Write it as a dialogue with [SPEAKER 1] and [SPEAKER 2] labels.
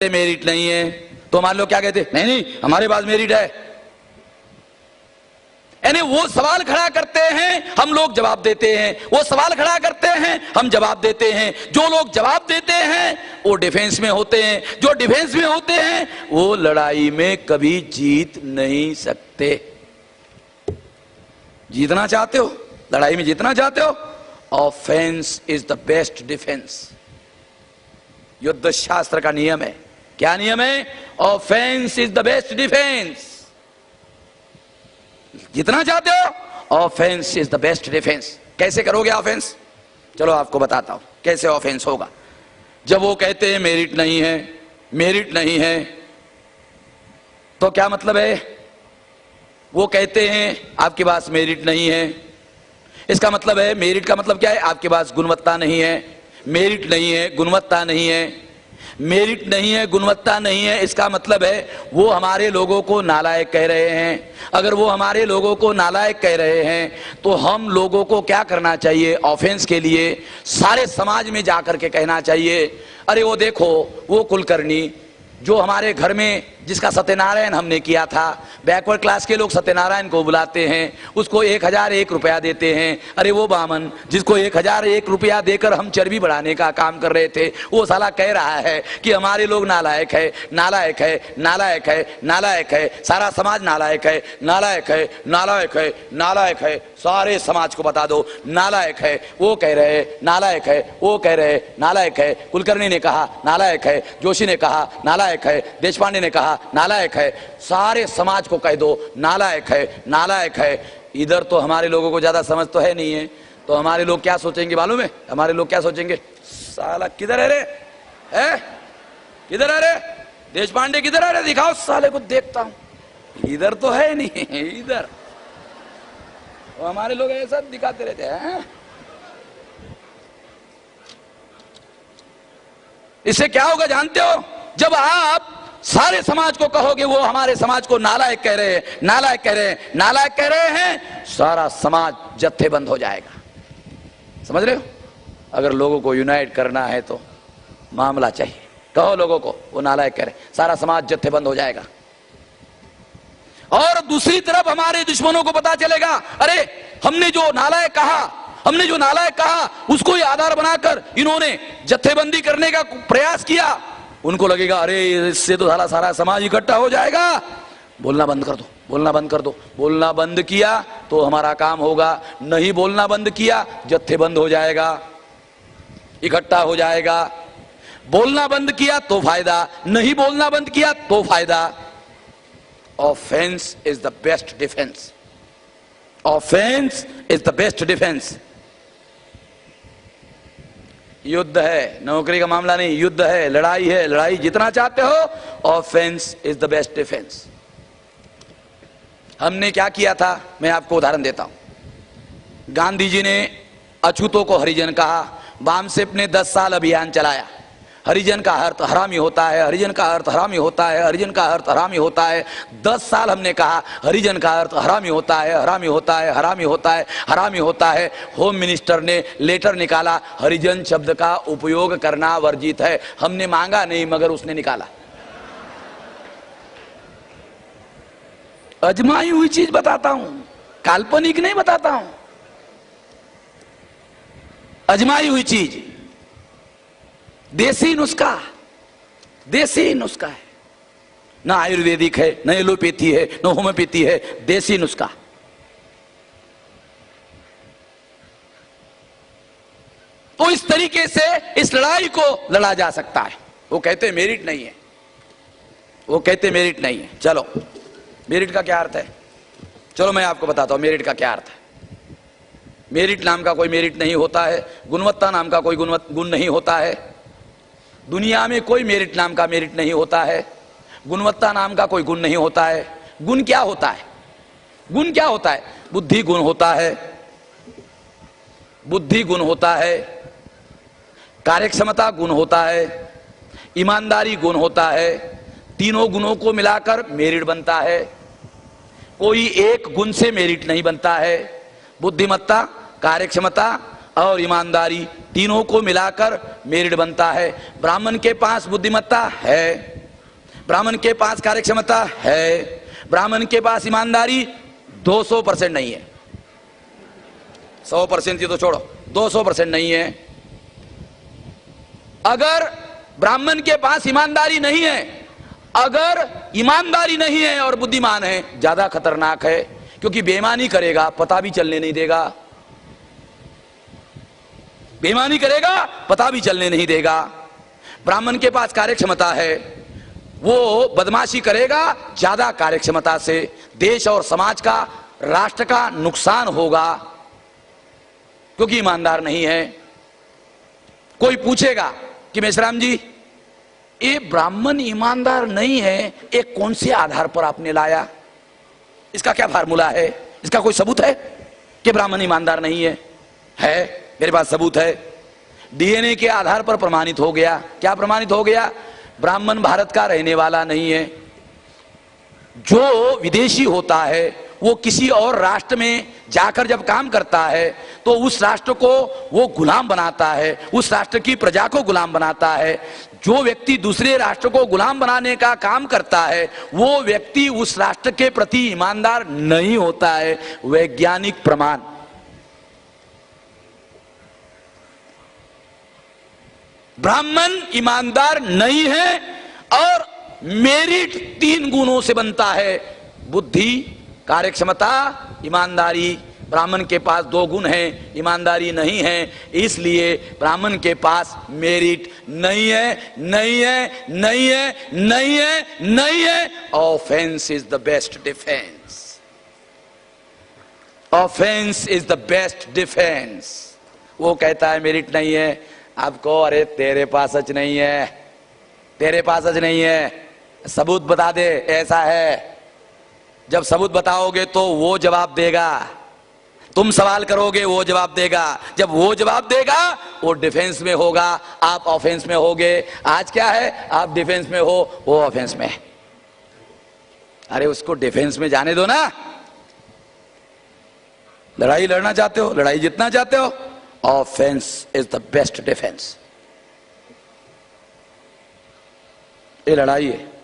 [SPEAKER 1] Merit नहीं है तो हमारे लोग क्या कहते, नहीं नहीं हमारे पास मेरिट है। यानी वो सवाल खड़ा करते हैं, हम लोग जवाब देते हैं, वो सवाल खड़ा करते हैं, हम जवाब देते हैं। जो लोग जवाब देते हैं वो डिफेंस में होते हैं, जो डिफेंस में होते हैं वो लड़ाई में कभी जीत नहीं सकते। जीतना चाहते हो, लड़ाई में जीतना चाहते हो, offence is the best defence. युद्ध शास्त्र का नियम है। क्या नियम है? Offence is the best defence. जितना चाहते हो, offence is the best defence. कैसे करोगे ऑफेंस? चलो आपको बताता हूं कैसे ऑफेंस होगा। जब वो कहते हैं मेरिट नहीं है, मेरिट नहीं है, तो क्या मतलब है? वो कहते हैं आपके पास मेरिट नहीं है, इसका मतलब है, मेरिट का मतलब क्या है? आपके पास गुणवत्ता नहीं है। मेरिट नहीं है, गुणवत्ता नहीं है। मेरिट नहीं है, गुणवत्ता नहीं है, इसका मतलब है वो हमारे लोगों को नालायक कह रहे हैं। अगर वो हमारे लोगों को नालायक कह रहे हैं तो हम लोगों को क्या करना चाहिए? ऑफेंस के लिए सारे समाज में जाकर के कहना चाहिए, अरे वो देखो वो कुलकर्णी जो हमारे घर में जिसका सत्यनारायण हमने किया था, बैकवर्ड क्लास के लोग सत्यनारायण को बुलाते हैं, उसको 1001 रुपया देते हैं। अरे वो बामन जिसको 1001 रुपया देकर हम चर्बी बढ़ाने का काम कर रहे थे, वो साला कह रहा है कि हमारे लोग नालायक है, नालायक है, नालायक है, नालायक है, सारा समाज नालायक है, नालायक है, नालायक है, नालायक है, सारे समाज को बता दो नालायक है। वो कह रहे नालायक है, वो कह रहे नालायक है, कुलकर्णी ने कहा नालायक है, जोशी ने कहा नालायक है, देशपांडे ने कहा नालायक है, सारे समाज को कह दो नालायक है, नालायक है। इधर तो हमारे लोगों को ज्यादा समझ तो है नहीं है, तो हमारे लोग क्या सोचेंगे मालूम है? हमारे लोग क्या सोचेंगे? साला किधर है रे, है किधर है रे, देशपांडे किधर है रे, दिखाओ साले को देखता हूं। इधर तो है नहीं, इधर तो हमारे लोग ऐसा दिखाते रहते हैं। इससे क्या होगा जानते हो? जब आप सारे समाज को कहोगे वो हमारे समाज को नालायक कह रहे हैं, नालायक कह रहे हैं, नालायक कह रहे हैं, सारा समाज जत्थेबंद हो जाएगा। समझ रहे हो? अगर लोगों को यूनाइट करना है तो मामला चाहिए, कहो लोगों को वो नालायक कह रहे हैं, सारा समाज जत्थेबंद हो जाएगा। और दूसरी तरफ हमारे दुश्मनों को पता चलेगा, अरे हमने जो नालायक कहा, हमने जो नालायक कहा उसको ही आधार बनाकर इन्होंने जत्थेबंदी करने का प्रयास किया। उनको लगेगा अरे इससे तो सारा समाज इकट्ठा हो जाएगा, बोलना बंद कर दो, बोलना बंद कर दो। बोलना बंद किया तो हमारा काम होगा, नहीं बोलना बंद किया जत्थेबंद हो जाएगा, इकट्ठा हो जाएगा। बोलना बंद किया तो फायदा, नहीं बोलना बंद किया तो फायदा। Offence is the best defence. Offence is the best defence. युद्ध है, नौकरी का मामला नहीं, युद्ध है, लड़ाई है, लड़ाई जितना चाहते हो, offence is the best defence. हमने क्या किया था मैं आपको उदाहरण देता हूं। गांधी जी ने अछूतों को हरिजन कहा, बामसेप ने 10 साल अभियान चलाया, हरिजन का अर्थ हरामी होता है, हरिजन का अर्थ हरामी होता है, हरिजन का अर्थ हरामी होता है। 10 साल हमने कहा हरिजन का अर्थ हरामी होता है, हरामी होता है, हरामी होता है, हरामी होता है। होम मिनिस्टर ने लेटर निकाला, हरिजन शब्द का उपयोग करना वर्जित है। हमने मांगा नहीं मगर उसने निकाला। अजमाई हुई चीज बताता हूं, काल्पनिक नहीं बताता हूं, अजमाई हुई चीज। देसी नुस्खा, देसी नुस्खा है, ना आयुर्वेदिक है, ना एलोपैथी है, ना होम्योपैथी है, देसी नुस्खा। तो इस तरीके से इस लड़ाई को लड़ा जा सकता है। वो कहते मेरिट नहीं है, वो कहते मेरिट नहीं है। चलो मेरिट का क्या अर्थ है? चलो मैं आपको बताता हूं मेरिट का क्या अर्थ है। मेरिट नाम का कोई मेरिट नहीं होता है, गुणवत्ता नाम का कोई गुण नहीं होता है। दुनिया में कोई मेरिट नाम का मेरिट नहीं होता है, गुणवत्ता नाम का कोई गुण नहीं होता है। गुण क्या होता है? गुण क्या होता है? बुद्धि गुण होता है, बुद्धि गुण होता है, कार्यक्षमता गुण होता है, ईमानदारी गुण होता है। तीनों गुणों को मिलाकर मेरिट बनता है। कोई एक गुण से मेरिट नहीं बनता है। बुद्धिमत्ता, कार्यक्षमता और ईमानदारी, तीनों को मिलाकर मेरिट बनता है। ब्राह्मण के पास बुद्धिमत्ता है, ब्राह्मण के पास कार्यक्षमता है, ब्राह्मण के पास ईमानदारी 200% नहीं है, 100% तो छोड़ो, 200% नहीं है। अगर ब्राह्मण के पास ईमानदारी नहीं है, अगर ईमानदारी नहीं है और बुद्धिमान है, ज्यादा खतरनाक है, क्योंकि बेईमानी करेगा पता भी चलने नहीं देगा, बेईमानी करेगा पता भी चलने नहीं देगा। ब्राह्मण के पास कार्यक्षमता है, वो बदमाशी करेगा, ज्यादा कार्यक्षमता से देश और समाज का, राष्ट्र का नुकसान होगा, क्योंकि ईमानदार नहीं है। कोई पूछेगा कि मेश्राम जी, ये ब्राह्मण ईमानदार नहीं है, एक कौन से आधार पर आपने लाया, इसका क्या फार्मूला है, इसका कोई सबूत है कि ब्राह्मण ईमानदार नहीं है? है, मेरे पास सबूत है। डीएनए के आधार पर प्रमाणित हो गया। क्या प्रमाणित हो गया? ब्राह्मण भारत का रहने वाला नहीं है। जो विदेशी होता है वो किसी और राष्ट्र में जाकर जब काम करता है तो उस राष्ट्र को वो गुलाम बनाता है, उस राष्ट्र की प्रजा को गुलाम बनाता है। जो व्यक्ति दूसरे राष्ट्र को गुलाम बनाने का काम करता है वो व्यक्ति उस राष्ट्र के प्रति ईमानदार नहीं होता है। वैज्ञानिक प्रमाण। ब्राह्मण ईमानदार नहीं है और मेरिट 3 गुणों से बनता है, बुद्धि, कार्यक्षमता, ईमानदारी। ब्राह्मण के पास 2 गुण हैं, ईमानदारी नहीं है, इसलिए ब्राह्मण के पास मेरिट नहीं है, नहीं है, नहीं है, नहीं है, नहीं है। Offence is the best defence, offence is the best defence. वो कहता है मेरिट नहीं है, आपको अरे तेरे पास सच नहीं है, तेरे पास सच नहीं है, सबूत बता दे ऐसा है। जब सबूत बताओगे तो वो जवाब देगा, तुम सवाल करोगे वो जवाब देगा। जब वो जवाब देगा वो डिफेंस में होगा, आप ऑफेंस में होगे। आज क्या है, आप डिफेंस में हो, वो ऑफेंस में। अरे उसको डिफेंस में जाने दो ना। लड़ाई लड़ना चाहते हो, लड़ाई जीतना चाहते हो, offence is the best defence. ये लड़ाई है।